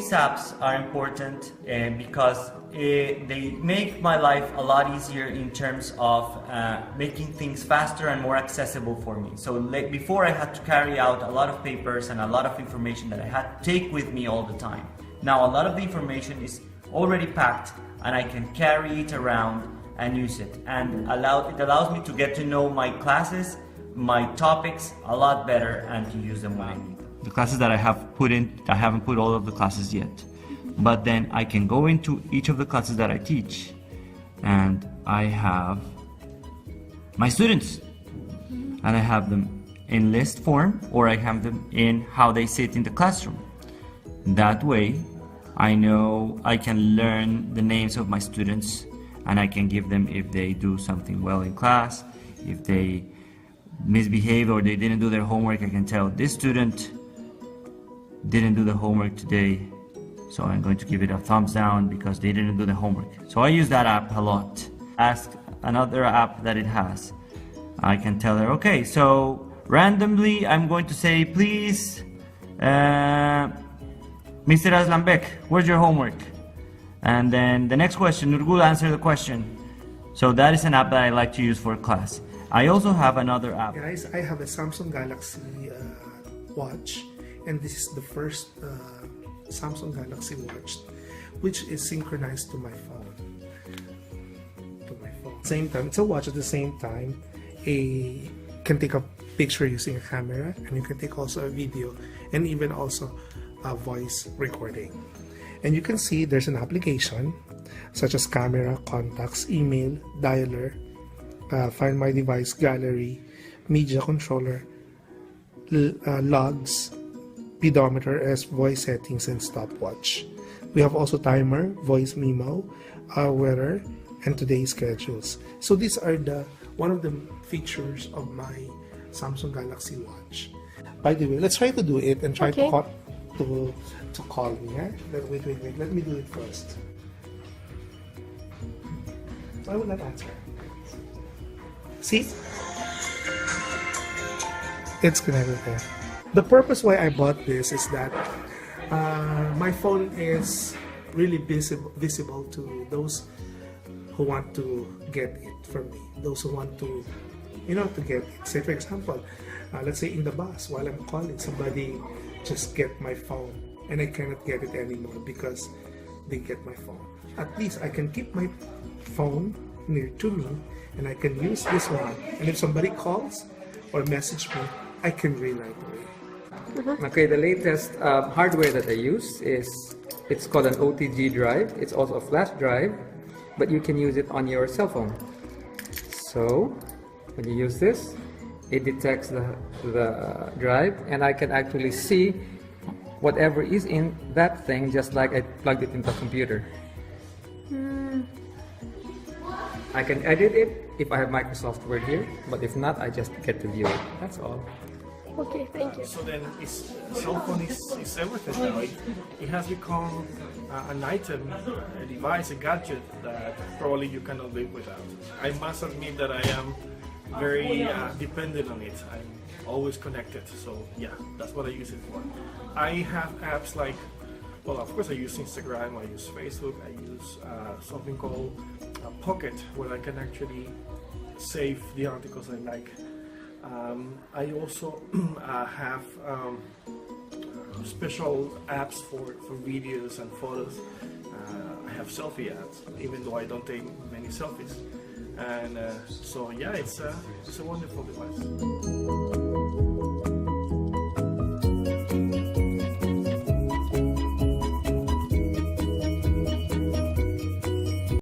these apps are important because they make my life a lot easier in terms of making things faster and more accessible for me. So before I had to carry out a lot of papers and a lot of information that I had to take with me all the time. Now a lot of the information is already packed and I can carry it around and use it. And it allows me to get to know my classes, my topics a lot better and to use them when I need them. The classes that I have put in, I haven't put all of the classes yet. But then I can go into each of the classes that I teach and I have my students and I have them in list form or I have them in how they sit in the classroom. That way I know I can learn the names of my students and I can give them if they do something well in class, if they misbehave or they didn't do their homework, I can tell this student didn't do the homework today, so I'm going to give it a thumbs down because they didn't do the homework. So I use that app a lot. Ask another app that it has. I can tell her, okay, so randomly I'm going to say, please, Mr. Aslanbek, where's your homework? And then the next question, Nurgul, answer the question. So that is an app that I like to use for class. I also have another app. Guys, I have a Samsung Galaxy watch, and this is the first Samsung Galaxy watch which is synchronized to my phone. Same time, it's a watch at the same time. Can take a picture using a camera, and you can take also a video and even also a voice recording. And you can see there's an application such as camera, contacts, email, dialer, find my device, gallery, media controller, logs, pedometer as voice settings, and stopwatch. We have also timer, voice memo, weather, and today's schedules. So these are one of the features of my Samsung Galaxy watch. By the way, let's try to do it and try to call me. Eh? Wait. Let me do it first. I will not answer. See? It's connected there. The purpose why I bought this is that my phone is really visible to those who want to get it from me. Those who want to, to get it. Say for example, let's say in the bus while I'm calling, somebody just get my phone and I cannot get it anymore because they get my phone. At least I can keep my phone near to me and I can use this one, and if somebody calls or message me, I can read right away. Okay, the latest hardware that I use it's called an OTG drive. It's also a flash drive, but you can use it on your cell phone. So when you use this, it detects the drive, and I can actually see whatever is in that thing, just like I plugged it into a computer. I can edit it if I have Microsoft Word here, but if not, I just get to view it. That's all. Okay, thank you. So then, cell phone is everything now. It has become an item, a device, a gadget that probably you cannot live without. I must admit that I am very dependent on it. I'm always connected, so yeah, that's what I use it for. I have apps like, well, of course I use Instagram, I use Facebook, I use something called Pocket, where I can actually save the articles I like. I also have special apps for videos and photos. I have selfie apps, even though I don't take many selfies. And so yeah, it's a wonderful device.